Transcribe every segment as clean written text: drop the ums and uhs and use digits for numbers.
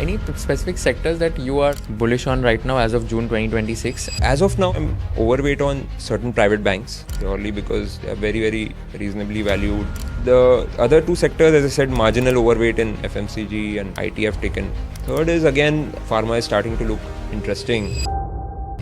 Any specific sectors that you are bullish on right now as of June 2026? As of now, I'm overweight on certain private banks purely because they are very, very reasonably valued. The other two sectors, as I said, marginal overweight in FMCG and IT have taken. Third is again, pharma is starting to look interesting.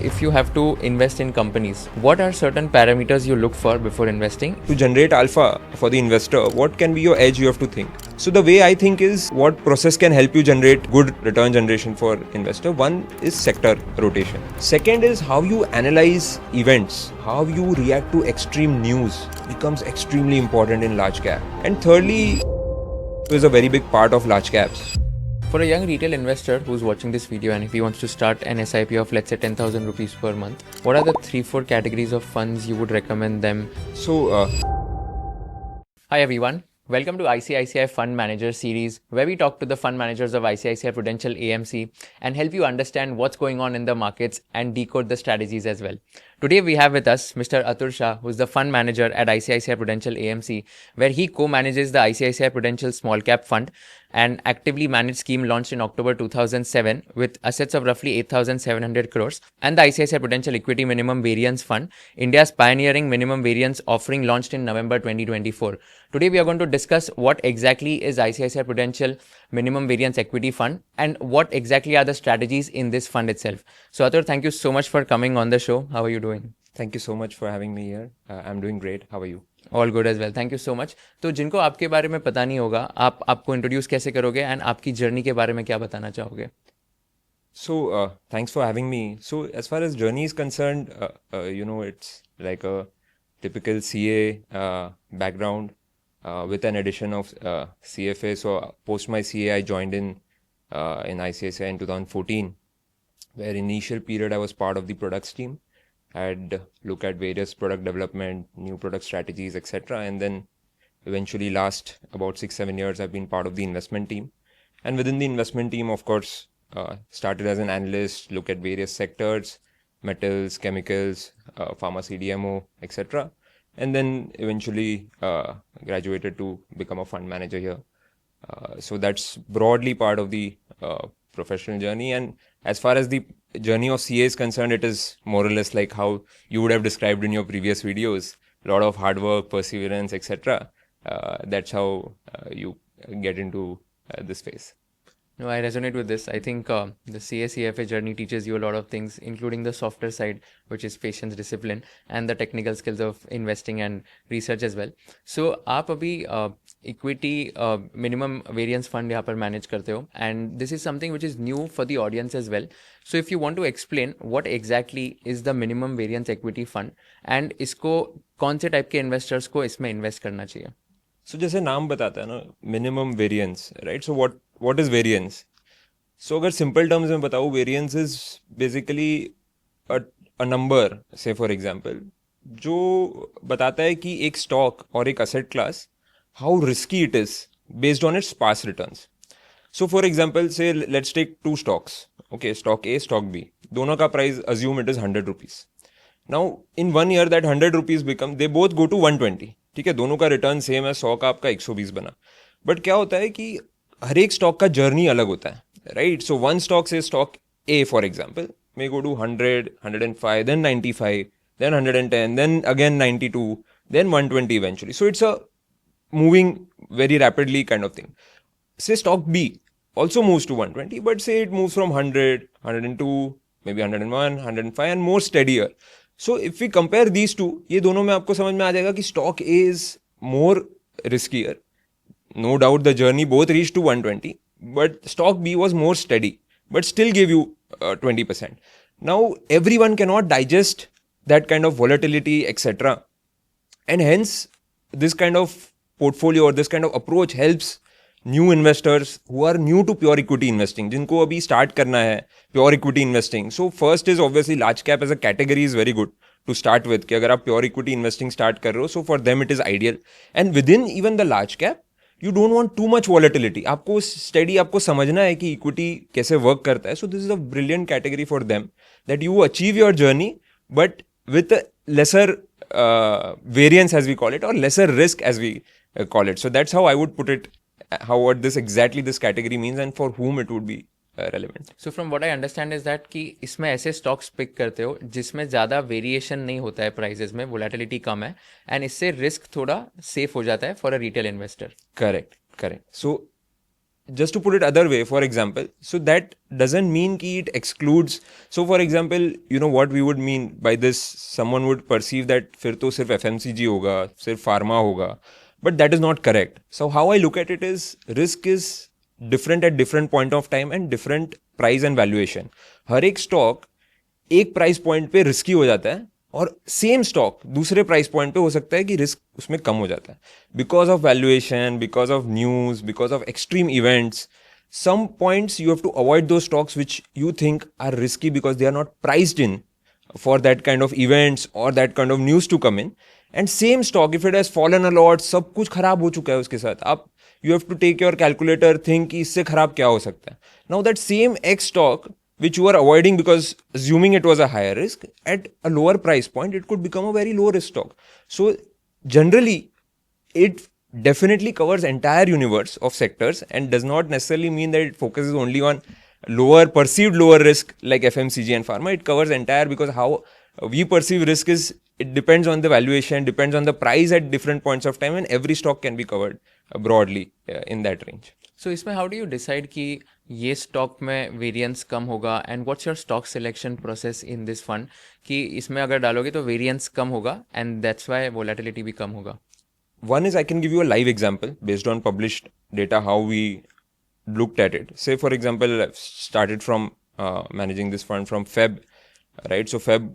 If you have to invest in companies, what are certain parameters you look for before investing? To generate alpha for the investor, what can be your edge you have to think. So the way I think is what process can help you generate good return generation for investor. One is sector rotation. Second is how you analyze events, how you react to extreme news becomes extremely important in large cap. And thirdly is a very big part of large caps. For a young retail investor who's watching this video and if he wants to start an SIP of let's say 10,000 rupees per month, what are the 3-4 categories of funds you would recommend them? So, Hi everyone. Welcome to ICICI Fund Manager series, where we talk to the fund managers of ICICI Prudential AMC and help you understand what's going on in the markets and decode the strategies as well. Today we have with us Mr. Atul Shah, who's the fund manager at ICICI Prudential AMC, where he co-manages the ICICI Prudential Small Cap Fund, an actively managed scheme launched in October 2007 with assets of roughly 8,700 crores, and the ICICI Prudential Equity Minimum Variance Fund, India's pioneering minimum variance offering launched in November 2024. Today we are going to discuss what exactly is ICICI Prudential Minimum Variance Equity Fund and what exactly are the strategies in this fund itself. So Atul, thank you so much for coming on the show. How are you doing? thank you so much for having me here. I'm doing great. How are you? All good as well, thank you so much. तो जिनको आपके बारे में पता नहीं होगा, आप आपको इंट्रोड्यूस कैसे करोगे एंड आपकी जर्नी के बारे में क्या बताना चाहोगे? So, thanks for having me. So, as far as journey is concerned, it's like a typical CA background with an addition of CFA. So, post my CA, I joined in ICICI in 2014, where initial period I was part of the products team. I'd look at various product development, new product strategies, etc. And then eventually last about 6-7 years, I've been part of the investment team. And within the investment team, of course, started as an analyst, look at various sectors, metals, chemicals, pharma CDMO, etc. And then eventually graduated to become a fund manager here. So that's broadly part of the professional journey. And as far as the journey of CA is concerned, it is more or less like how you would have described in your previous videos. A lot of hard work, perseverance, etc. That's how you get into this phase. No, I resonate with this. I think the CA-CFA journey teaches you a lot of things, including the softer side, which is patience, discipline, and the technical skills of investing and research as well. So, आप अभी equity minimum variance fund यहाँ पर manage करते हो, and this is something which is new for the audience as well. So, if you want to explain what exactly is the minimum variance equity fund, and इसको कौन से type के investors को इसमें invest करना चाहिए? So, जैसे नाम बताता है ना, minimum variance, right? So, what is variance? So, अगर simple terms में बताऊँ, variance is basically a number, say for example, जो बताता है कि एक stock और एक asset class, how risky it is based on its past returns. So, for example, say let's take two stocks. Okay, stock A, stock B. दोनों का price assume it is 100 rupees. Now, in 1 year that 100 rupees become, they both go to 120. ठीक है, दोनों का return same है, 100 का आपका 120 बना. बट क्या होता है कि हर एक स्टॉक का जर्नी अलग होता है, राइट? सो वन स्टॉक से stock A for example may go to 100, 105, then 95, then 110, then again 92, then 120 eventually. So it's a moving very rapidly kind of thing. Say stock B also moves to 120, but say it moves from 100, 102, maybe 101, 105 and more steadier. So if we compare these two, ये दोनों में आपको समझ में आ जाएगा कि stock A is more riskier. No doubt the journey both reached to 120, but stock B was more steady, but still gave you 20%. Now everyone cannot digest that kind of volatility, etc. And hence this kind of portfolio or this kind of approach helps new investors who are new to pure equity investing, जिनको अभी start करना है pure equity investing. So first is obviously large cap as a category is very good to start with, कि अगर आप pure equity investing start कर रहे हो, so for them it is ideal. And within even the large cap, you don't want too much volatility. आपको steady, आपको समझना है कि equity कैसे work करता है. So this is a brilliant category for them, that you achieve your journey, but with a lesser variance as we call it, or lesser risk as we call it. So that's how I would put it, what this category means and for whom it would be relevant. So from what I understand is that कि इसमें ऐसे stocks pick करते हो जिसमें ज़्यादा variation नहीं होता है प्राइसेस में, वोलेटिलिटी कम है, एंड इससे रिस्क थोड़ा सेफ हो जाता है for a retail investor. Correct. So just to put it other way, for example, so that doesn't mean ki it excludes. So for example, you know what we would mean by this, someone would perceive that फिर तो सिर्फ FMCG होगा, सिर्फ pharma होगा, but that is not correct. So how I look at it is risk is different at different point of time and different price and valuation. हर एक stock एक price point पे risky हो जाता है और सेम स्टॉक दूसरे price point पे हो सकता है कि रिस्क उसमें कम हो जाता है because of valuation, because of news, because of extreme events. Some points you have to avoid those stocks which you think are risky because they are not priced in for that kind of events or that kind of news to come in. And same stock, if it has fallen a lot, सब कुछ खराब हो चुका है उसके साथ, आप you have to take your calculator, think कि इससे खराब क्या हो सकता है. Now that same X stock which you are avoiding because assuming it was a higher risk, at a lower price point, it could become a very low risk stock. So generally, it definitely covers entire universe of sectors and does not necessarily mean that it focuses only on perceived lower risk like FMCG and pharma. It covers entire, because how we perceive risk is, it depends on the valuation, depends on the price at different points of time, and every stock can be covered broadly in that range. सो इसमें how do you decide कि ये stock में variance कम होगा, and what's your stock selection process in this fund कि इसमें अगर डालोगे तो वेरिएंस कम होगा एंड दैट्स व्हाई वोलेटिलिटी भी कम होगा. One is, I can give you a live example based on published data, how we looked at it. Say, for example, I've started from managing this fund from Feb, right? So Feb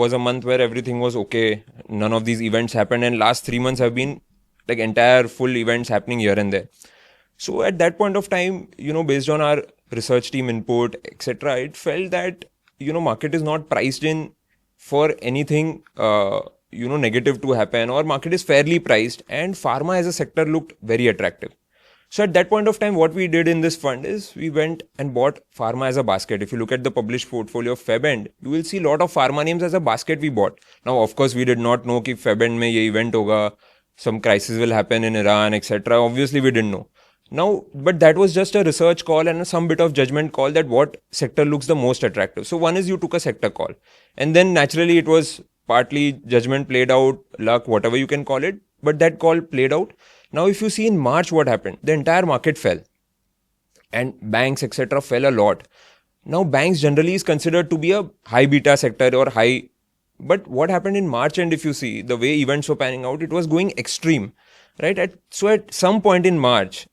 was a month where everything was okay. None of these events happened, and last 3 months have been like entire full events happening here and there. So at that point of time, you know, based on our research team input, etc., it felt that, you know, market is not priced in for anything, you know, negative to happen, or market is fairly priced, and pharma as a sector looked very attractive. So at that point of time, what we did in this fund is we went and bought pharma as a basket. If you look at the published portfolio of Feb end, you will see a lot of pharma names as a basket we bought. Now, of course, we did not know कि Feb end में ये event होगा, some crisis will happen in Iran, etc. Obviously, we didn't know. Now, but that was just a research call and some bit of judgment call that what sector looks the most attractive. So one is you took a sector call, and then naturally it was partly judgment played out, luck, whatever you can call it, but that call played out. Now, if you see in March what happened, the entire market fell and banks, etc., fell a lot. Now, banks generally is considered to be a high beta sector or high, but what happened in March, and if you see the way events were panning out, it was going extreme, right? So at some point in March,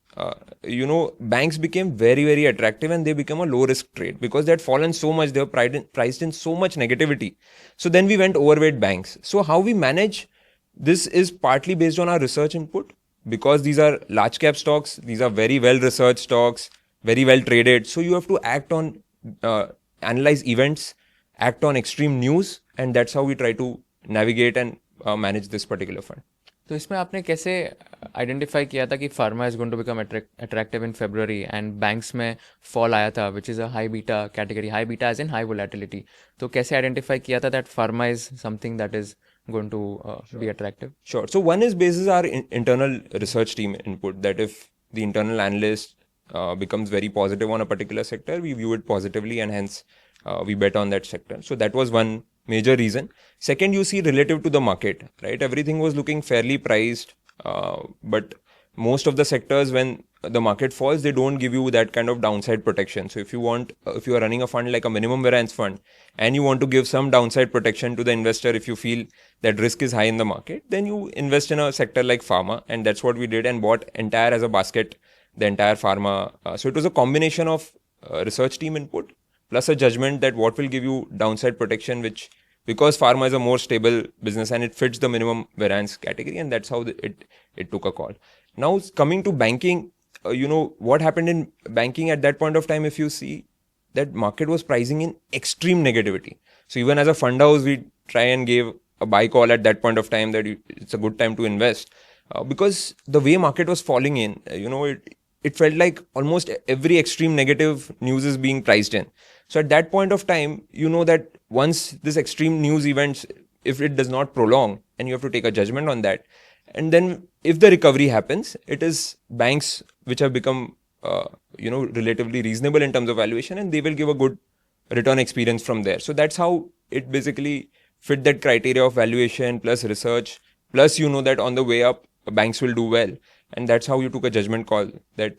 you know, banks became very, very attractive, and they become a low risk trade because they had fallen so much. They were priced in so much negativity. So then we went overweight banks. So how we manage this is partly based on our research input, because these are large cap stocks. These are very well researched stocks, very well traded. So you have to act on, analyze events, act on extreme news, and that's how we try to navigate and manage this particular fund. तो इसमें आपने कैसे identify किया था कि pharma is going to become attractive in February, and banks में fall आया था which is a high beta category, high beta as in high volatility, तो कैसे आइडेंटिफाई किया था that pharma is something that is going to be attractive? Sure. So one is basis our internal research team input, that if the internal analyst becomes very positive on a particular sector, we view it positively, and hence we bet on that sector. So that was one major reason. Second, you see relative to the market, right? Everything was looking fairly priced, but most of the sectors, when the market falls, they don't give you that kind of downside protection. So if you are running a fund like a minimum variance fund, and you want to give some downside protection to the investor, if you feel that risk is high in the market, then you invest in a sector like pharma, and that's what we did, and bought entire as a basket, the entire pharma. So it was a combination of research team input plus a judgment that what will give you downside protection, which, because pharma is a more stable business and it fits the minimum variance category, and that's how it took a call. Now coming to banking, you know what happened in banking at that point of time, if you see that market was pricing in extreme negativity. So even as a fund house, we try and gave a buy call at that point of time that it's a good time to invest, because the way market was falling in, you know, it felt like almost every extreme negative news is being priced in. So at that point of time, you know that once this extreme news events, if it does not prolong, and you have to take a judgment on that, and then if the recovery happens, it is banks which have become relatively reasonable in terms of valuation, and they will give a good return experience from there. So that's how it basically fit that criteria of valuation plus research, plus that on the way up, banks will do well. And that's how you took a judgment call that,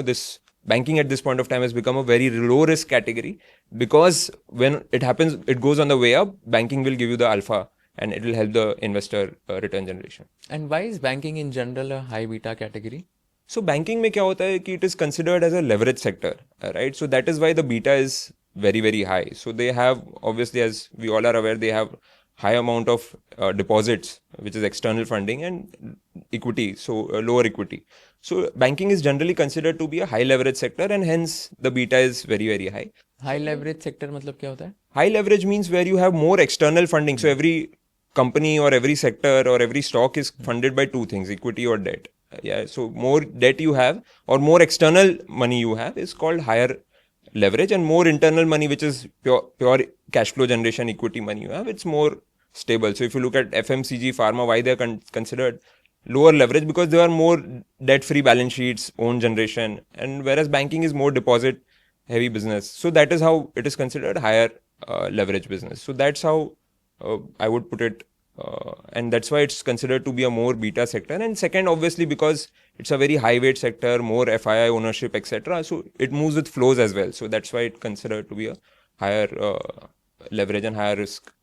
this banking at this point of time has become a very low risk category, because when it happens, it goes on the way up, banking will give you the alpha and it will help the investor return generation. And why is banking in general a high beta category? So banking में क्या होता है कि it is considered as a leverage sector, right? So that is why the beta is very, very high. So they have, obviously, as we all are aware, they have high amount of deposits, which is external funding, and equity, so lower equity. So banking is generally considered to be a high leverage sector, and hence the beta is very, very high. High leverage sector मतलब क्या होता है? High leverage means where you have more external funding. So every company or every sector or every stock is funded by two things, equity or debt. Yeah, so more debt you have or more external money you have is called higher leverage, and more internal money, which is pure cash flow generation equity money you have, it's more stable. So if you look at FMCG, pharma, why they are considered lower leverage? Because they are more debt-free balance sheets, own generation, and whereas banking is more deposit heavy business. So that is how it is considered higher leverage business. So that's how I would put it. And that's why it's considered to be a more beta sector. And second, obviously, because it's a very high weight sector, more FII ownership, etc. So it moves with flows as well. So that's why it's considered to be a higher leverage and higher risk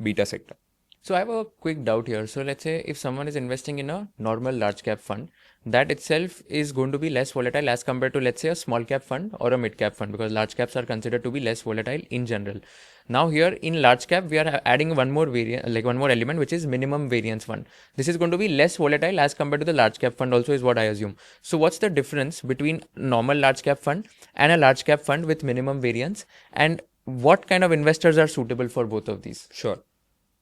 beta sector. So I have a quick doubt here. So let's say if someone is investing in a normal large cap fund, that itself is going to be less volatile as compared to, let's say, a small cap fund or a mid cap fund, because large caps are considered to be less volatile in general. Now here in large cap, we are adding one more variant, like one more element, which is minimum variance fund. This is going to be less volatile as compared to the large cap fund also, is what I assume. So what's the difference between normal large cap fund and a large cap fund with minimum variance, and what kind of investors are suitable for both of these? Sure.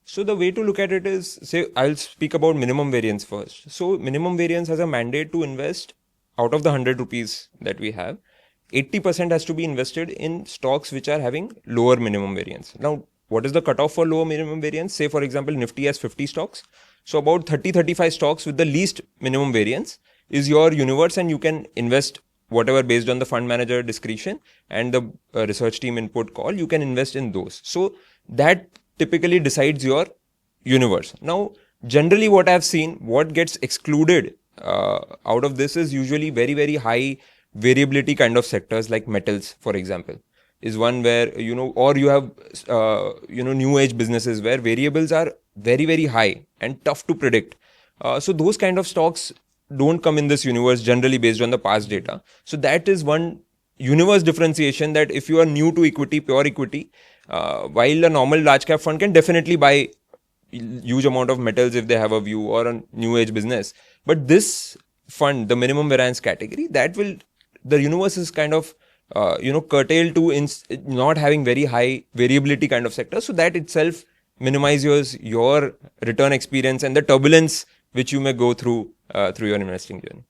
So the way to look at it is, say, I'll speak about minimum variance first. So minimum variance has a mandate to invest out of the 100 rupees that we have, 80% has to be invested in stocks which are having lower minimum variance. Now, what is the cutoff for lower minimum variance? Say, for example, Nifty has 50 stocks. So about 30-35 stocks with the least minimum variance is your universe, and you can invest whatever based on the fund manager discretion and the research team input call, you can invest in those. So that typically decides your universe. Now, generally what I've seen, what gets excluded out of this is usually very, very high variability kind of sectors, like metals, for example, is one where, or you have, new age businesses where variables are very, very high and tough to predict. So those kind of stocks don't come in this universe generally based on the past data. So that is one universe differentiation, that if you are new to equity, pure equity, while a normal large cap fund can definitely buy huge amount of metals if they have a view, or a new age business, but this fund, the minimum variance category, the universe is kind of curtailed to not having very high variability kind of sector. So that itself minimizes your return experience and the turbulence which you may go through your investing journey.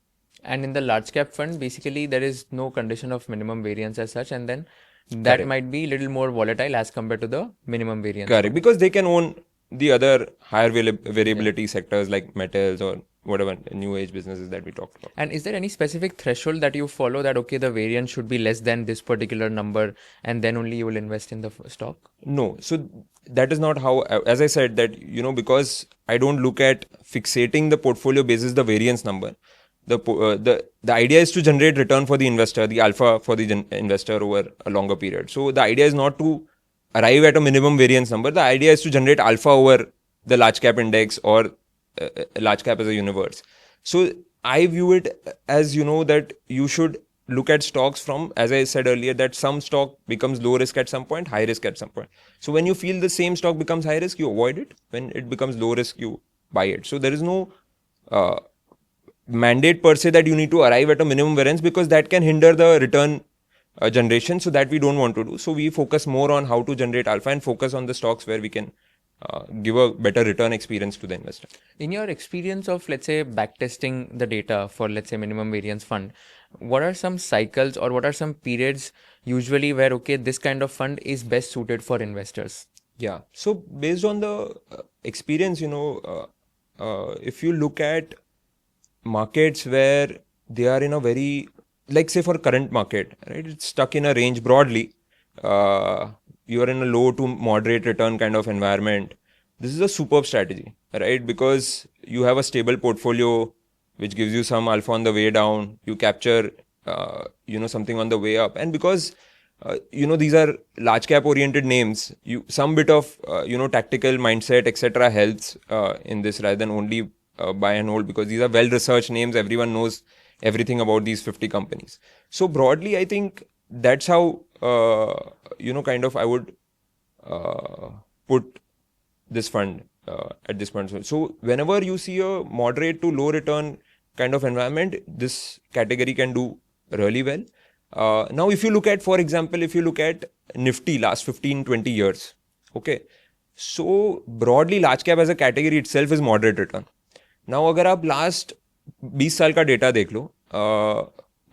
And in the large cap fund, basically there is no condition of minimum variance as such, and then that Correct. might be a little more volatile as compared to the minimum variance. Correct, because they can own the other higher variability sectors like metals or whatever new age businesses that we talked about. And is there any specific threshold that you follow that, okay, the variance should be less than this particular number, and then only you will invest in the stock? No, so that is not how, as I said, that, because I don't look at fixating the portfolio basis the variance number. The idea is to generate return for the investor, the alpha for the investor over a longer period. So the idea is not to arrive at a minimum variance number. The idea is to generate alpha over the large cap index or large cap as a universe. So I view it as, that you should look at stocks from, as I said earlier, that some stock becomes low risk at some point, high risk at some point. So when you feel the same stock becomes high risk, you avoid it. When it becomes low risk, you buy it. So there is no mandate per se that you need to arrive at a minimum variance, because that can hinder the return generation. So that we don't want to do. So we focus more on how to generate alpha and focus on the stocks where we can give a better return experience to the investor. In your experience of, let's say, backtesting the data for, let's say, minimum variance fund, what are some cycles or what are some periods usually where, okay, this kind of fund is best suited for investors? Yeah. So based on the experience, if you look at markets where they are in a very like say for current market, right? It's stuck in a range broadly. You are in a low to moderate return kind of environment. This is a superb strategy, right? Because you have a stable portfolio which gives you some alpha on the way down. You capture, something on the way up, and because these are large cap oriented names. You some bit of tactical mindset etc. helps in this rather than only buy and hold, because these are well researched names. Everyone knows everything about these 50 companies. So broadly, I think that's how kind of I would put this fund at this point. So whenever you see a moderate to low return kind of environment, this category can do really well. Now, if you look at, for example, if you look at Nifty last 15-20 years, okay, so broadly large cap as a category itself is moderate return. Now, अगर आप last 20 साल का data देख लो,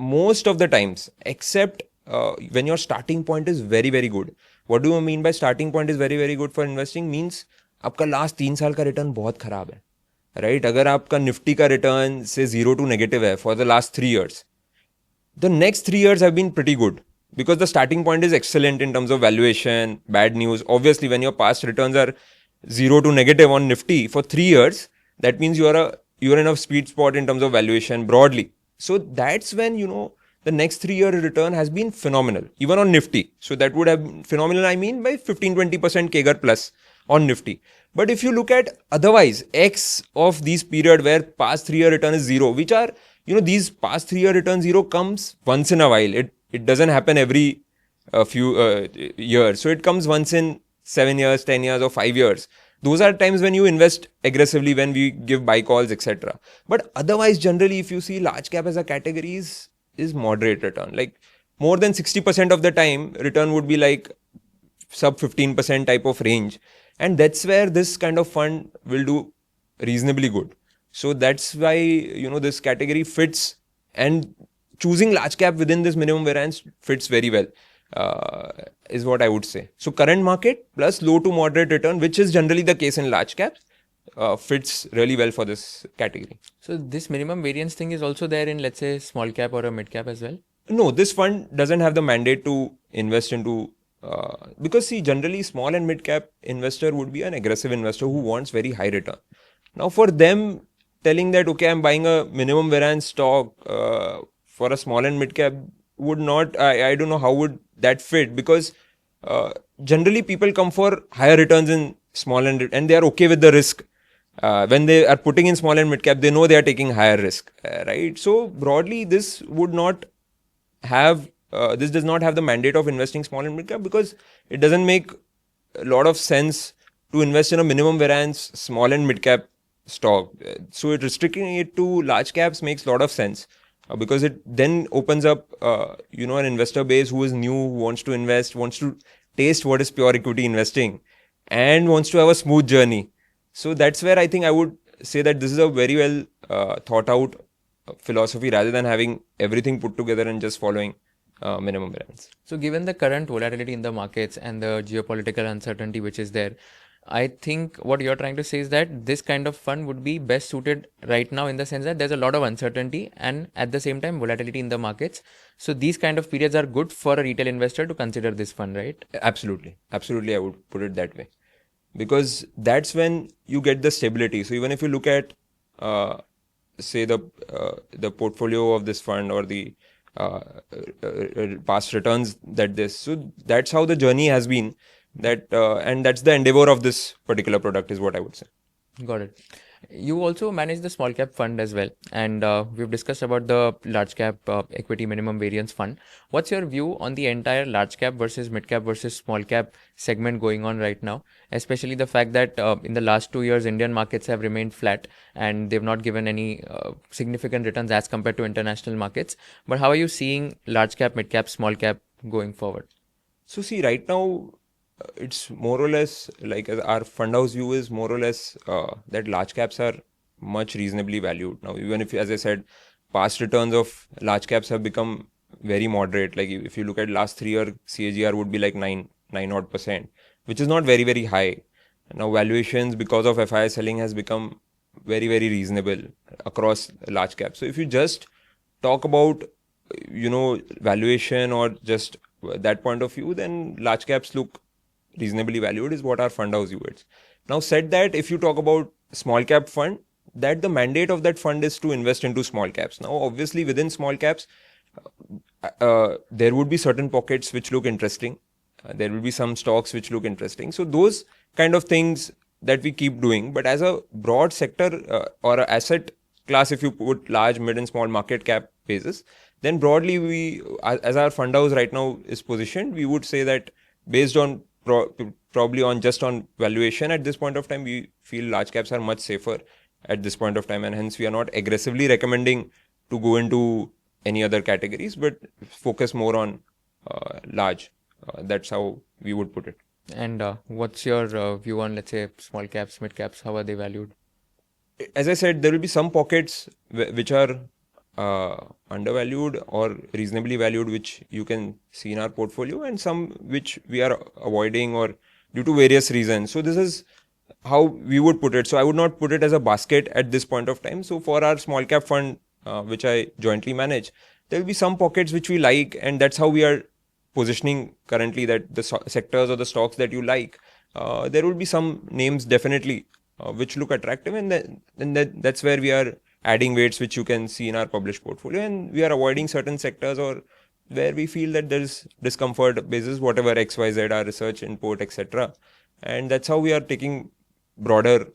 most of the times, except when your starting point is very very good. What do you mean by starting point is very very good for investing? Means आपका last 3 साल का return बहुत खराब है, right? अगर आपका Nifty का return से 0 to negative है for the last 3 years, the next 3 years have been pretty good because the starting point is excellent in terms of valuation. Bad news, obviously, when your past returns are 0 to negative on Nifty for 3 years, that means you're in a sweet spot in terms of valuation broadly. So that's when the next 3 year return has been phenomenal, even on Nifty. So that would have been phenomenal, I mean, by 15-20% CAGR plus on Nifty. But if you look at otherwise, X of these period where past 3 year return is 0, which are, these past 3 year return 0 comes once in a while. It doesn't happen every few years. So it comes once in 7 years, 10 years or 5 years. Those are times when you invest aggressively, when we give buy calls, etc. But otherwise, generally, if you see large cap as a category is moderate return. Like more than 60% of the time, return would be like sub 15% type of range. And that's where this kind of fund will do reasonably good. So that's why, this category fits, and choosing large cap within this minimum variance fits very well. Is what I would say. So current market plus low to moderate return, which is generally the case in large caps, fits really well for this category. So this minimum variance thing is also there in, let's say, small cap or a mid cap as well? No, this fund doesn't have the mandate to invest into, because see, generally small and mid cap investor would be an aggressive investor who wants very high return. Now for them, telling that, okay, I'm buying a minimum variance stock for a small and mid cap would not, I don't know how would that fit, because generally people come for higher returns in small and they are okay with the risk. When they are putting in small and mid cap, they know they are taking higher risk, right? So broadly, this would not have, this does not have the mandate of investing small and mid cap, because it doesn't make a lot of sense to invest in a minimum variance small and mid cap stock. So restricting it to large caps makes a lot of sense. Because it then opens up, an investor base who is new, who wants to invest, wants to taste what is pure equity investing, and wants to have a smooth journey. So that's where I think I would say that this is a very well thought out philosophy, rather than having everything put together and just following minimum variance. So given the current volatility in the markets and the geopolitical uncertainty which is there, I think what you're trying to say is that this kind of fund would be best suited right now, in the sense that there's a lot of uncertainty and at the same time volatility in the markets. So these kind of periods are good for a retail investor to consider this fund, right? Absolutely. Absolutely, I would put it that way. Because that's when you get the stability. So even if you look at, say, the portfolio of this fund, or the past returns so that's how the journey has been. And that's the endeavor of this particular product, is what I would say. Got it. You also manage the small cap fund as well, and we've discussed about the large cap equity minimum variance fund. What's your view on the entire large cap versus mid cap versus small cap segment going on right now, especially the fact that in the last 2 years Indian markets have remained flat and they've not given any significant returns as compared to international markets? But how are you seeing large cap, mid cap, small cap going forward? So see, right now, it's more or less like, as our fund house view is more or less that large caps are much reasonably valued. Now, even if, as I said, past returns of large caps have become very moderate. Like if you look at last 3 year CAGR would be like 9 odd percent, which is not very, very high. Now valuations because of FI selling has become very, very reasonable across large caps. So if you just talk about valuation or just that point of view, then large caps look reasonably valued is what our fund house yields. Now, said that, if you talk about small cap fund, that the mandate of that fund is to invest into small caps. Now, obviously, within small caps, there would be certain pockets which look interesting. There will be some stocks which look interesting. So those kind of things that we keep doing. But as a broad sector or a asset class, if you put large, mid, and small market cap basis, then broadly we, as our fund house right now is positioned, we would say that based on probably on just on valuation at this point of time, we feel large caps are much safer at this point of time, and hence we are not aggressively recommending to go into any other categories, but focus more on large. That's how we would put it. And what's your view on, let's say, small caps, mid caps? How are they valued? As I said, there will be some pockets which are undervalued or reasonably valued, which you can see in our portfolio, and some which we are avoiding or due to various reasons. So this is how we would put it. So I would not put it as a basket at this point of time. So for our small cap fund, which I jointly manage, there will be some pockets which we like, and that's how we are positioning currently, that the sectors or the stocks that you like, there will be some names definitely which look attractive, and that's where we are adding weights, which you can see in our published portfolio, and we are avoiding certain sectors or where we feel that there is discomfort basis whatever XYZ, our research input, etc. And that's how we are taking broader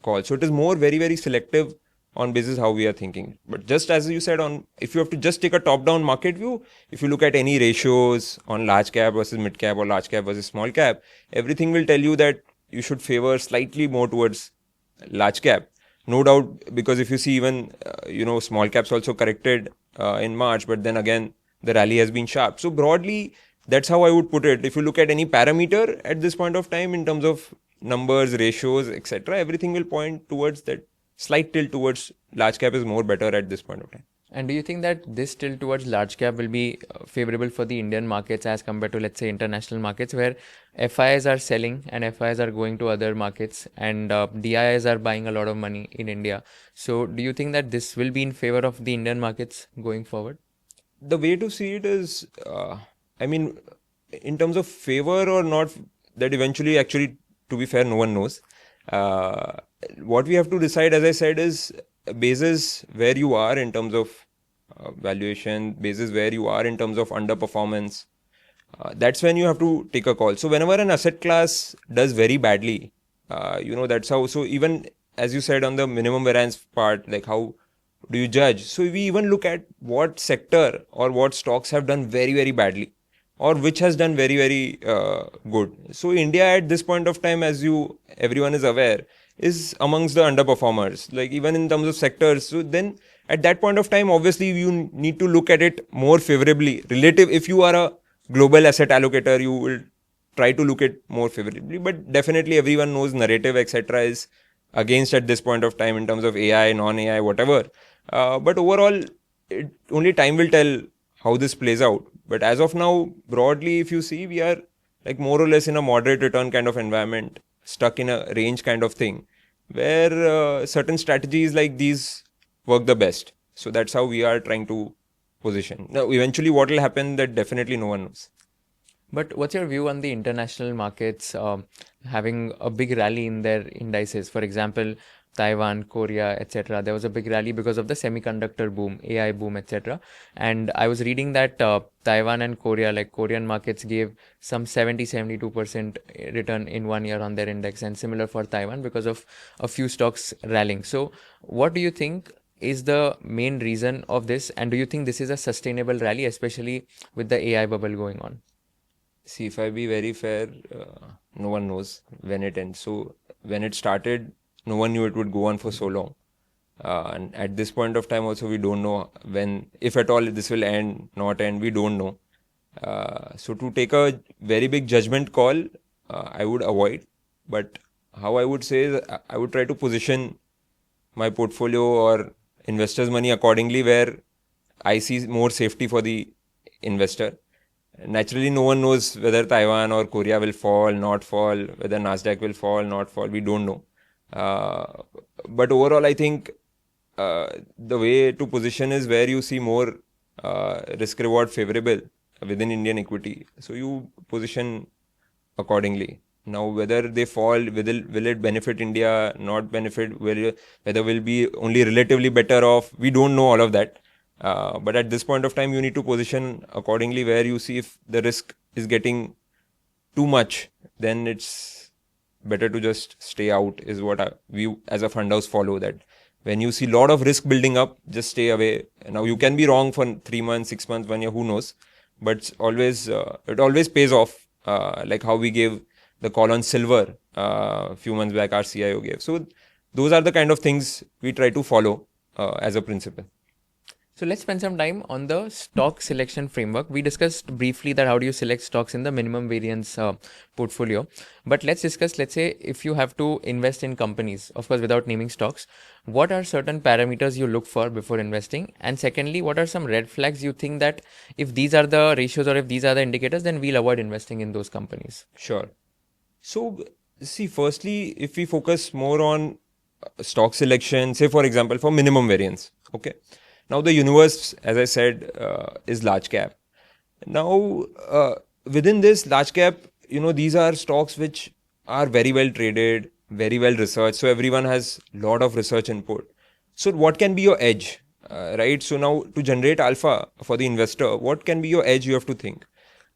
calls. So it is more very, very selective on basis how we are thinking. But just as you said, on if you have to just take a top-down market view, if you look at any ratios on large cap versus mid cap or large cap versus small cap, everything will tell you that you should favor slightly more towards large cap. No doubt, because if you see even small caps also corrected in March, but then again the rally has been sharp. So broadly, that's how I would put it. If you look at any parameter at this point of time in terms of numbers, ratios, etc., everything will point towards that slight tilt towards large cap is more better at this point of time. And do you think that this tilt towards large cap will be favorable for the Indian markets as compared to, let's say, international markets, where FIs are selling and FIs are going to other markets, and DIs are buying a lot of money in India? So do you think that this will be in favor of the Indian markets going forward? The way to see it is, in terms of favor or not, that eventually, actually, to be fair, no one knows. What we have to decide, as I said, is basis where you are in terms of valuation, basis where you are in terms of underperformance. That's when you have to take a call. So whenever an asset class does very badly, that's how. So even as you said on the minimum variance part, like how do you judge? So we even look at what sector or what stocks have done very, very badly, or which has done very, very good. So India at this point of time, as everyone is aware, is amongst the underperformers, like even in terms of sectors. So then at that point of time, obviously you need to look at it more favorably. Relative, if you are a global asset allocator, you will try to look at more favorably. But definitely everyone knows narrative, etc. is against at this point of time in terms of AI, non-AI, whatever. But overall, only time will tell how this plays out. But as of now, broadly, if you see, we are like more or less in a moderate return kind of environment, stuck in a range kind of thing, where certain strategies like these work the best. So that's how we are trying to position. Now, eventually, what will happen, that definitely no one knows. But what's your view on the international markets having a big rally in their indices? For example, Taiwan, Korea, etc. There was a big rally because of the semiconductor boom, AI boom, etc. And I was reading that Taiwan and Korea, like Korean markets, gave some 72% return in 1 year on their index, and similar for Taiwan because of a few stocks rallying. So what do you think is the main reason of this? And do you think this is a sustainable rally, especially with the AI bubble going on? See, if I be very fair, no one knows when it ends. So when it started, no one knew it would go on for so long. And at this point of time also, we don't know when, if at all, this will end, not end, we don't know. So to take a very big judgment call, I would avoid. But how I would say is, I would try to position my portfolio or investors' money accordingly, where I see more safety for the investor. Naturally, no one knows whether Taiwan or Korea will fall, not fall, whether Nasdaq will fall, not fall. We don't know. But overall, I think the way to position is where you see more risk reward favorable within Indian equity, so you position accordingly. Now, whether they fall, will it benefit India, not benefit, whether will be only relatively better off, we don't know all of that. But at this point of time, you need to position accordingly, where you see if the risk is getting too much, then it's better to just stay out, is what we as a fund house follow. That when you see a lot of risk building up, just stay away. Now, you can be wrong for 3 months, 6 months, 1 year, who knows, but it always pays off, like how we gave the call on silver a few months back, our CIO gave. So those are the kind of things we try to follow as a principle. So let's spend some time on the stock selection framework. We discussed briefly that how do you select stocks in the minimum variance portfolio. But let's discuss, let's say, if you have to invest in companies, of course, without naming stocks, what are certain parameters you look for before investing? And secondly, what are some red flags you think that if these are the ratios or if these are the indicators, then we'll avoid investing in those companies? Sure. So, see, firstly, if we focus more on stock selection, say for example, for minimum variance, okay. Now the universe, as I said, is large cap. Now, within this large cap, these are stocks which are very well traded, very well researched. So everyone has a lot of research input. So what can be your edge, right? So now to generate alpha for the investor, what can be your edge? You have to think.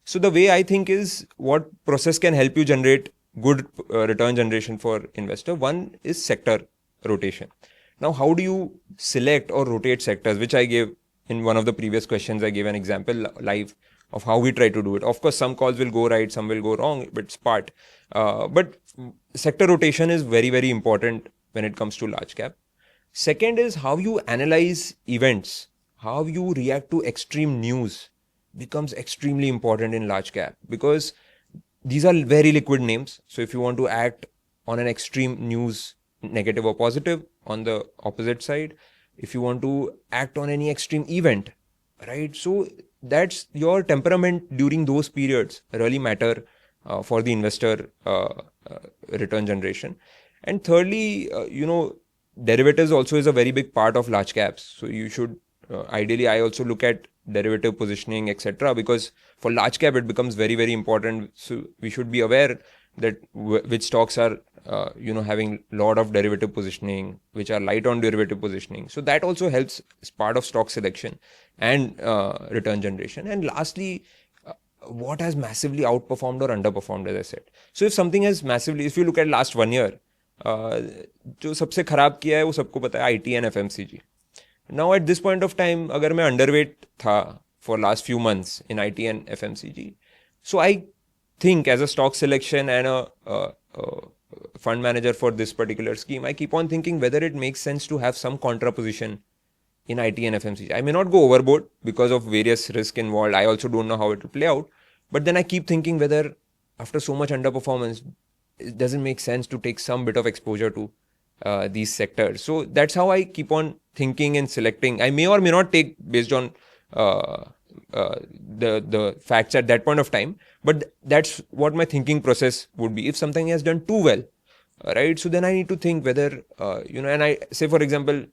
So the way I think is, what process can help you generate good return generation for investor? One is sector rotation. Now, how do you select or rotate sectors, which I gave in one of the previous questions? I gave an example live of how we try to do it. Of course, some calls will go right, some will go wrong, but it's part. But sector rotation is very, very important when it comes to large cap. Second is how you analyze events, how you react to extreme news becomes extremely important in large cap, because these are very liquid names. So if you want to act on an extreme news, negative or positive, on the opposite side, if you want to act on any extreme event, right? So that's your temperament during those periods really matter for the investor return generation. And thirdly, derivatives also is a very big part of large caps. So you should ideally, I also look at derivative positioning, etc., because for large cap it becomes very, very important. So we should be aware that which stocks are having a lot of derivative positioning, which are light on derivative positioning. So that also helps as part of stock selection and return generation. And lastly, what has massively outperformed or underperformed, as I said. So if something has massively, if you look at last 1 year, जो सबसे खराब किया है वो सबको पता है, IT and FMCG. Now at this point of time, अगर मैं underweight था for last few months in IT and FMCG, so I think as a stock selection and a fund manager for this particular scheme, I keep on thinking whether it makes sense to have some contraposition in IT and FMCG. I may not go overboard because of various risk involved. I also don't know how it will play out. But then I keep thinking whether after so much underperformance, it doesn't make sense to take some bit of exposure to these sectors. So that's how I keep on thinking and selecting. I may or may not take based on the facts at that point of time, but that's what my thinking process would be. If something has done too well, right, so then I need to think whether and I say, for example,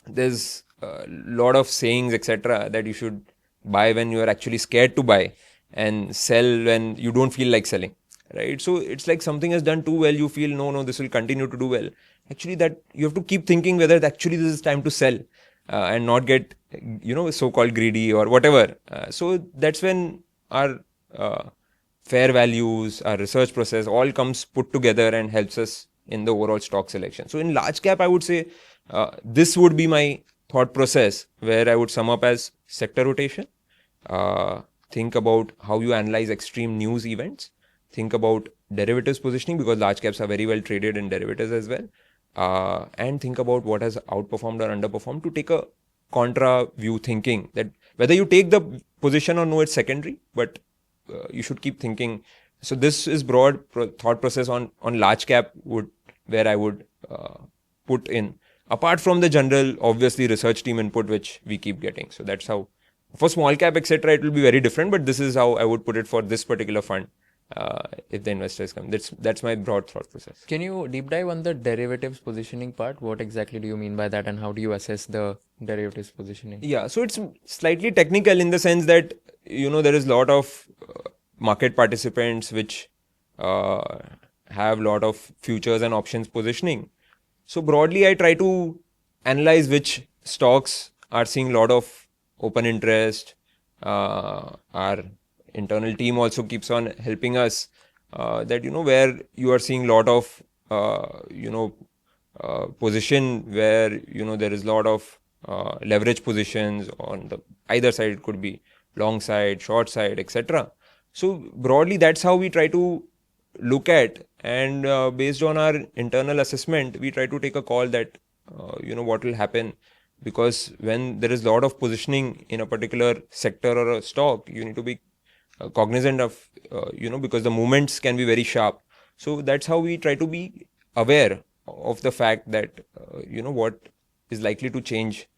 there's a lot of sayings, etc., that you should buy when you are actually scared to buy and sell when you don't feel like selling, right? So it's like something has done too well, you feel no, this will continue to do well. Actually, that you have to keep thinking whether actually this is time to sell and not get so-called greedy or whatever. So that's when our fair values, our research process all comes put together and helps us in the overall stock selection. So in large cap, I would say this would be my thought process, where I would sum up as sector rotation, think about how you analyze extreme news events, think about derivatives positioning, because large caps are very well traded in derivatives as well, and think about what has outperformed or underperformed, to take a contra view thinking, that whether you take the position or no, it's secondary, but you should keep thinking. So this is broad thought process on large cap where I would put in, apart from the general, obviously, research team input, which we keep getting. So that's how, for small cap, etc., it will be very different, but this is how I would put it for this particular fund if the investors come. That's my broad thought process. Can you deep dive on the derivatives positioning part? What exactly do you mean by that, and how do you assess the derivatives positioning? Yeah, so it's slightly technical in the sense that there is a lot of market participants which uh, have a lot of futures and options positioning. So broadly, I try to analyze which stocks are seeing a lot of open interest. Our internal team also keeps on helping us that where you are seeing a lot of position where there is a lot of leverage positions on the either side. It could be long side, short side, etc. So broadly, that's how we try to look at, and based on our internal assessment, we try to take a call that what will happen, because when there is a lot of positioning in a particular sector or a stock, you need to be cognizant of because the movements can be very sharp. So that's how we try to be aware of the fact that what is likely to change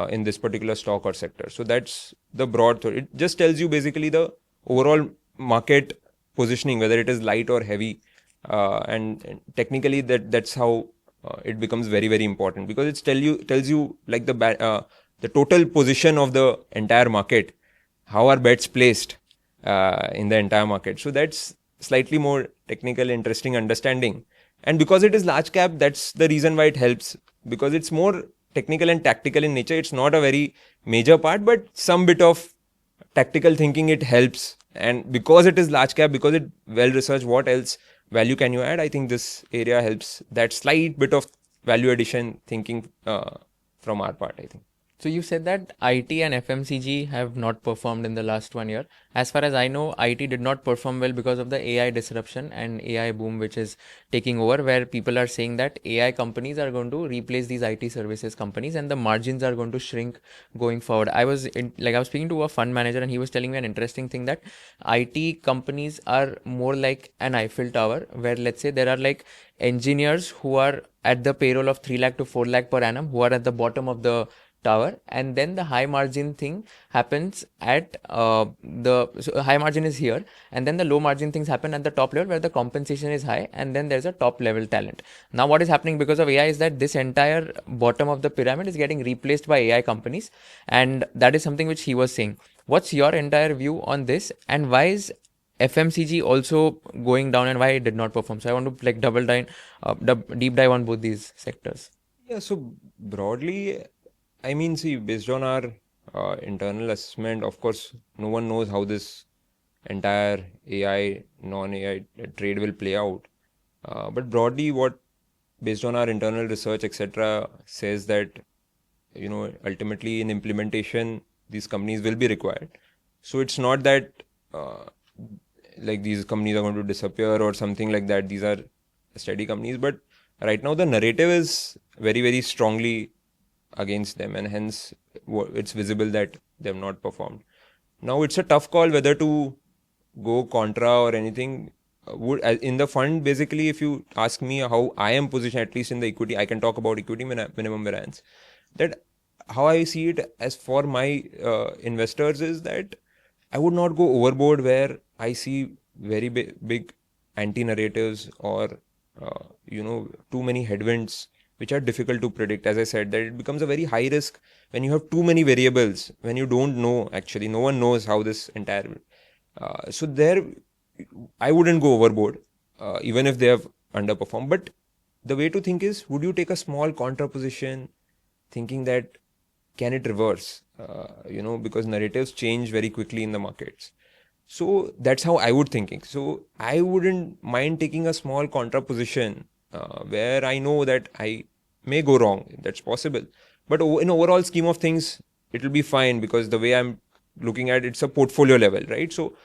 in this particular stock or sector. So that's the broad thought. It just tells you basically the overall market positioning, whether it is light or heavy, and technically that's how it becomes very, very important, because it tells you like the total position of the entire market, how are bets placed in the entire market. So that's slightly more technical, interesting understanding. And because it is large cap, that's the reason why it helps, because it's more technical and tactical in nature. It's not a very major part, but some bit of tactical thinking it helps. And because it is large cap, because it well researched, what else value can you add? I think this area helps that slight bit of value addition thinking from our part, I think. So you said that IT and FMCG have not performed in the last 1 year. As far as I know, IT did not perform well because of the AI disruption and AI boom, which is taking over, where people are saying that AI companies are going to replace these IT services companies and the margins are going to shrink going forward. I was speaking to a fund manager and he was telling me an interesting thing that IT companies are more like an Eiffel Tower, where let's say there are like engineers who are at the payroll of 3 lakh to 4 lakh per annum, who are at the bottom of the tower, and then the high margin thing happens at high margin is here, and then the low margin things happen at the top level where the compensation is high, and then there's a top level talent. Now what is happening because of AI is that this entire bottom of the pyramid is getting replaced by AI companies, and that is something which he was saying. What's your entire view on this, and why is FMCG also going down, and why it did not perform? So I want to like deep dive on both these sectors. Yeah, so broadly, I mean, see, based on our internal assessment, of course, no one knows how this entire AI, non-AI trade will play out. But broadly, based on our internal research, etc., says that, ultimately in implementation, these companies will be required. So it's not that like these companies are going to disappear or something like that. These are steady companies. But right now, the narrative is very, very strongly against them, and hence it's visible that they have not performed. Now it's a tough call whether to go contra or anything. In the fund, basically, if you ask me how I am positioned, at least in the equity, I can talk about equity minimum variance. That how I see it as for my investors is that I would not go overboard where I see very big anti-narratives or too many headwinds which are difficult to predict. As I said, that it becomes a very high risk when you have too many variables, when you don't know, actually, no one knows how this entire. So there, I wouldn't go overboard, even if they have underperformed. But the way to think is, would you take a small contra position, thinking that can it reverse? Because narratives change very quickly in the markets. So that's how I would thinking. So I wouldn't mind taking a small contra position where I know that I may go wrong. That's possible. But in overall scheme of things, it will be fine, because the way I'm looking at it's a portfolio level, right? So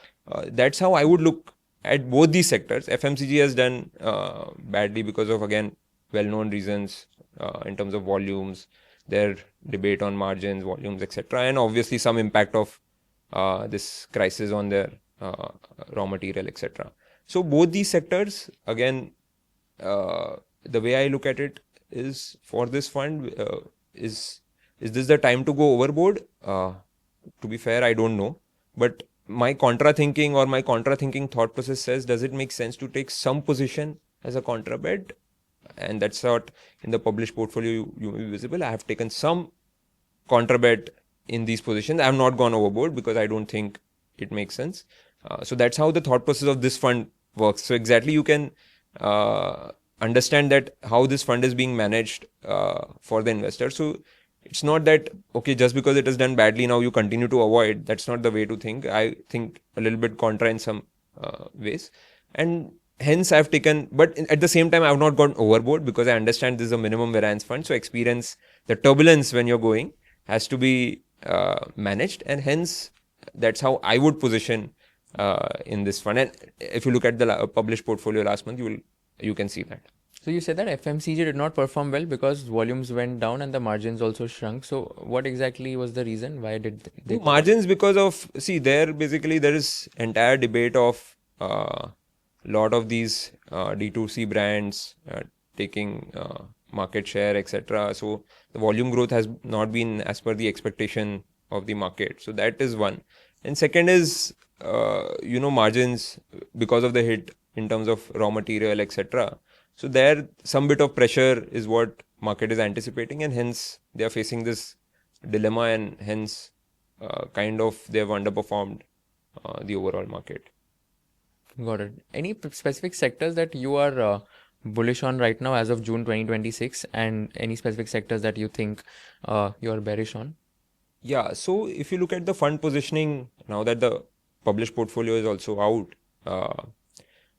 that's how I would look at both these sectors. FMCG has done badly because of, again, well-known reasons in terms of volumes, their debate on margins, volumes, etc., and obviously some impact of this crisis on their raw material, etc. So both these sectors, again, the way I look at it is, for this fund, is this the time to go overboard? To be fair, I don't know, but my contra thinking or my contra thinking thought process says, does it make sense to take some position as a contra bet? And that's what in the published portfolio you may be visible. I have taken some contra bet in these positions. I have not gone overboard because I don't think it makes sense. So that's how the thought process of this fund works. So exactly you can understand that how this fund is being managed for the investor. So it's not that, okay, just because it is done badly, now you continue to avoid. That's not the way to think. I think a little bit contra in some ways. And hence I've taken, but at the same time, I've not gone overboard because I understand this is a minimum variance fund. So experience the turbulence when you're going has to be managed. And hence, that's how I would position in this fund. And if you look at the published portfolio last month, you can see that. So you said that FMCG did not perform well because volumes went down and the margins also shrunk. So what exactly was the reason? Why did they? Margins because of, see, there is entire debate of lot of these D2C brands taking market share, etc. So the volume growth has not been as per the expectation of the market. So that is one. And second is, margins because of the hit in terms of raw material, etc. So there, some bit of pressure is what market is anticipating, and hence they are facing this dilemma, and hence kind of they have underperformed the overall market. Got it. Any specific sectors that you are bullish on right now as of June 2026, and any specific sectors that you think you are bearish on? Yeah, so if you look at the fund positioning, now that the published portfolio is also out,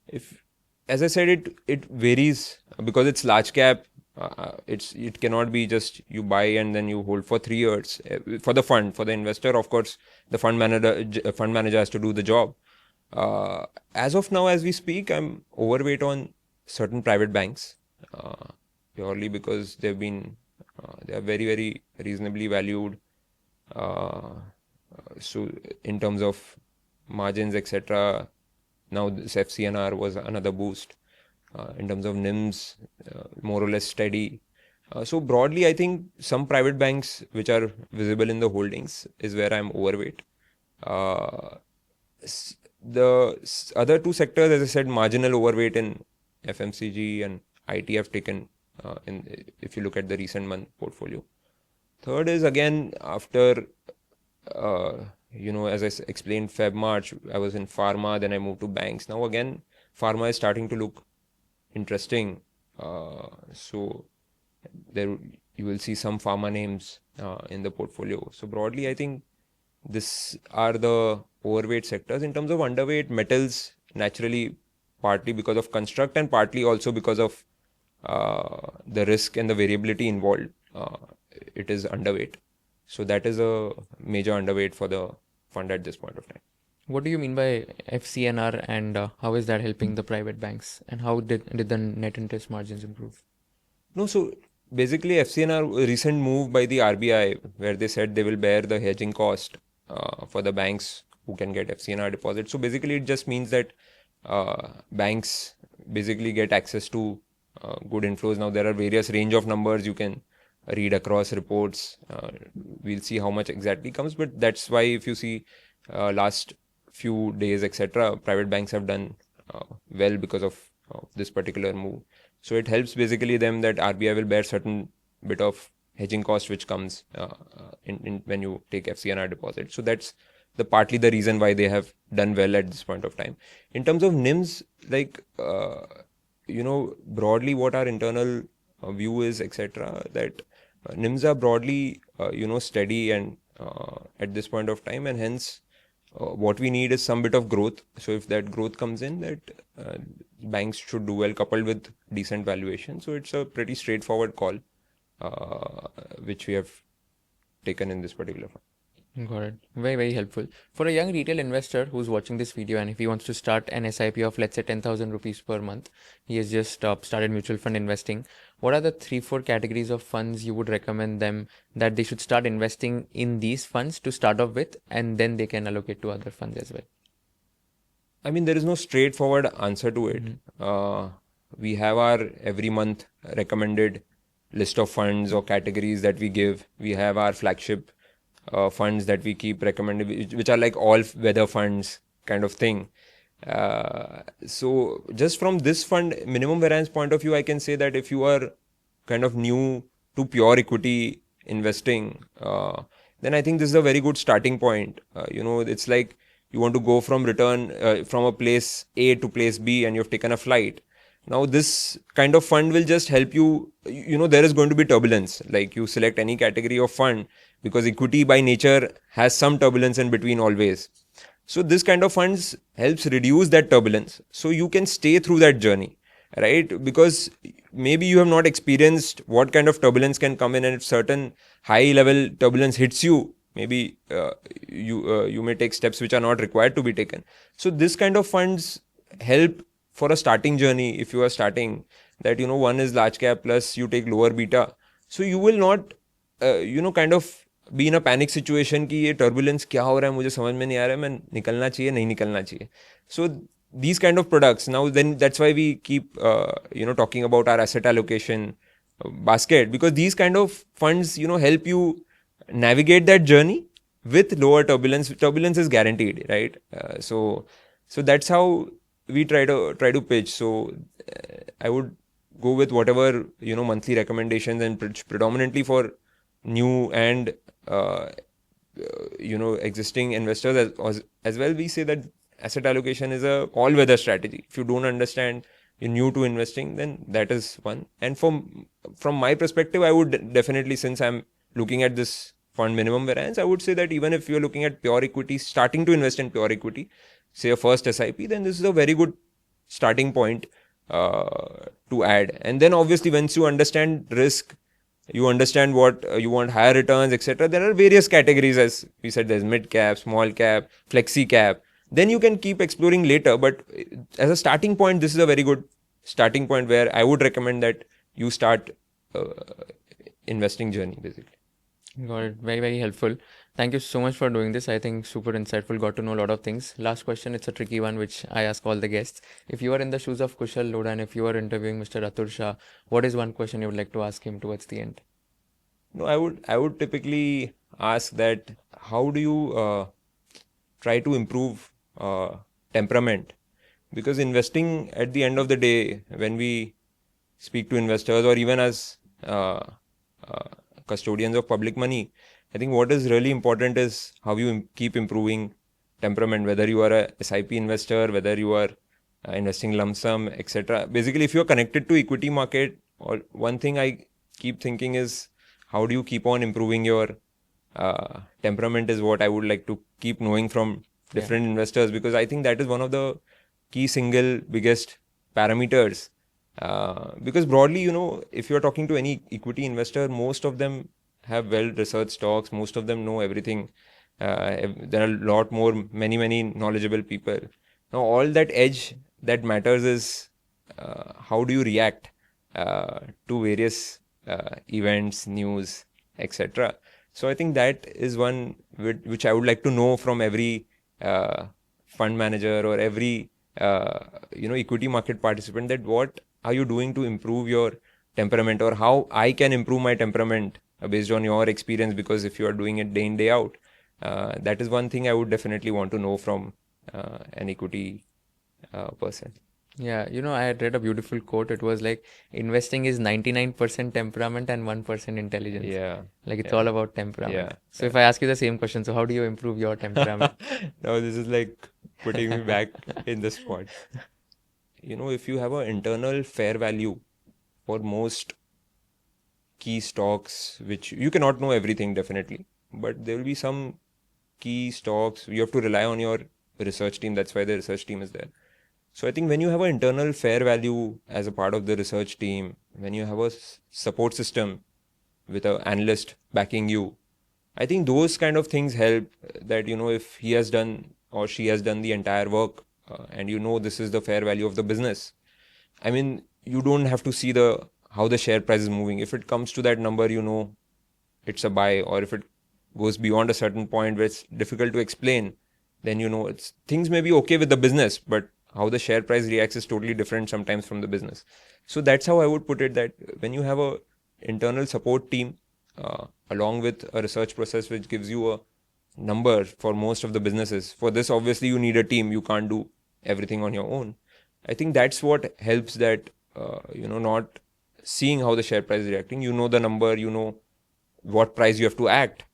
if, as I said, it varies because it's large cap. It cannot be just you buy and then you hold for 3 years. For the fund, for the investor, of course, the fund manager has to do the job. As of now, as we speak, I'm overweight on certain private banks, purely because they are very, very reasonably valued. So in terms of margins, etc., now this FCNR was another boost. In terms of NIMs, more or less steady. So broadly, I think some private banks which are visible in the holdings is where I'm overweight. The other two sectors, as I said, marginal overweight in FMCG and IT have taken if you look at the recent month portfolio. Third is again after as I explained, Feb March, I was in pharma, then I moved to banks. Now again, pharma is starting to look interesting. So there you will see some pharma names in the portfolio. So broadly, I think this are the overweight sectors. In terms of underweight, metals naturally, partly because of construct and partly also because of the risk and the variability involved. It is underweight. So that is a major underweight for the fund at this point of time. What do you mean by FCNR, and how is that helping the private banks, and how did the net interest margins improve? No, so basically FCNR, a recent move by the RBI where they said they will bear the hedging cost for the banks who can get FCNR deposits. So basically it just means that banks basically get access to good inflows. Now there are various range of numbers you can read across reports. We'll see how much exactly comes, but that's why if you see last few days, etc., private banks have done well because of this particular move. So it helps basically them that RBI will bear certain bit of hedging cost which comes in when you take FCNR deposit. So that's partly the reason why they have done well at this point of time. In terms of NIMs, like broadly what our internal view is, etc., that NIMs are broadly steady and at this point of time, and hence what we need is some bit of growth. So if that growth comes in, that banks should do well coupled with decent valuation. So it's a pretty straightforward call which we have taken in this particular fund. Got it. Very, very helpful. For a young retail investor who's watching this video, and if he wants to start an SIP of, let's say, 10,000 rupees per month, he has just started mutual fund investing. What are the 3-4 categories of funds you would recommend them that they should start investing in these funds to start off with, and then they can allocate to other funds as well? I mean, there is no straightforward answer to it. We have our every month recommended list of funds or categories that we give. We have our flagship funds that we keep recommending, which are like all weather funds kind of thing. So just from this fund minimum variance point of view, I can say that if you are kind of new to pure equity investing, then I think this is a very good starting point. It's like you want to go from return from a place A to place B, and you've taken a flight. Now, this kind of fund will just help you. There is going to be turbulence. Like you select any category of fund, because equity by nature has some turbulence in between always. So this kind of funds helps reduce that turbulence, so you can stay through that journey, right? Because maybe you have not experienced what kind of turbulence can come in, and if certain high level turbulence hits you, maybe you may take steps which are not required to be taken. So this kind of funds help for a starting journey. If you are starting, that one is large cap plus you take lower beta, so you will not kind of be in a panic situation कि ये turbulence क्या हो रहा है, मुझे समझ में नहीं आ रहा है, मैं निकलना चाहिए नहीं निकलना चाहिए. So these kind of products, now then that's why we keep talking about our asset allocation basket, because these kind of funds help you navigate that journey with lower turbulence. Turbulence is guaranteed, right? So that's how we try to pitch. So I would go with whatever monthly recommendations, and predominantly for new and existing investors as well. We say that asset allocation is a all-weather strategy. If you don't understand, you're new to investing, then that is one. And from my perspective, I would definitely, since I'm looking at this fund minimum variance, I would say that even if you're looking at pure equity, starting to invest in pure equity, say a first SIP, then this is a very good starting point to add. And then obviously once you understand risk, you understand what you want, higher returns, etc. There are various categories, as we said. There's mid cap, small cap, flexi cap. Then you can keep exploring later. But as a starting point, this is a very good starting point where I would recommend that you start investing journey, basically. Got it. Very, very helpful. Thank you so much for doing this. I think super insightful. Got to know a lot of things. Last question. It's a tricky one, which I ask all the guests. If you are in the shoes of Kushal Lodha and if you are interviewing Mr. Atul Shah, what is one question you would like to ask him towards the end? No, I would typically ask that how do you try to improve temperament? Because investing, at the end of the day, when we speak to investors or even as custodians of public money, I think what is really important is how you keep improving temperament, whether you are a SIP investor, whether you are investing lump sum, etc. Basically, if you are connected to equity market, or one thing I keep thinking is how do you keep on improving your temperament is what I would like to keep knowing from different investors, because I think that is one of the key single biggest parameters. Because broadly, if you're talking to any equity investor, most of them have well-researched stocks. Most of them know everything. There are a lot more, many knowledgeable people. Now, all that edge that matters is how do you react to various events, news, etc. So I think that is one which I would like to know from every fund manager or every equity market participant, that what are you doing to improve your temperament, or how I can improve my temperament based on your experience, because if you are doing it day in, day out, that is one thing I would definitely want to know from an equity person. Yeah, I had read a beautiful quote. It was like investing is 99% temperament and 1% intelligence. Yeah. Like it's all about temperament. Yeah. So if I ask you the same question, so how do you improve your temperament? Now this is like putting me back in the spot. If you have an internal fair value for most key stocks, which you cannot know everything definitely, but there will be some key stocks you have to rely on your research team. That's why the research team is there. So I think when you have an internal fair value as a part of the research team, when you have a support system with an analyst backing you, I think those kind of things help, that if he has done or she has done the entire work, and this is the fair value of the business, I mean, you don't have to see how the share price is moving. If it comes to that number, it's a buy, or if it goes beyond a certain point where it's difficult to explain, then things may be okay with the business, but how the share price reacts is totally different sometimes from the business. So that's how I would put it, that when you have a internal support team along with a research process which gives you a number for most of the businesses. For this, obviously, you need a team. You can't do everything on your own. I think that's what helps, that not seeing how the share price is reacting. You know the number, you know what price you have to act,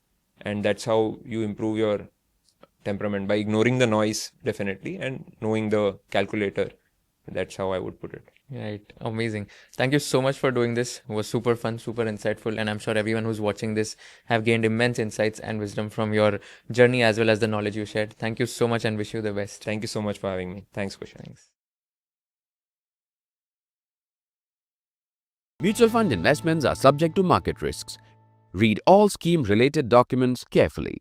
and that's how you improve your temperament, by ignoring the noise, definitely, and knowing the calculator. That's how I would put it. Right. Amazing. Thank you so much for doing this. It was super fun, super insightful, and I'm sure everyone who's watching this have gained immense insights and wisdom from your journey as well as the knowledge you shared. Thank you so much and wish you the best. Thank you so much for having me. Thanks, Kushan. Thanks. Mutual fund investments are subject to market risks. Read all scheme-related documents carefully.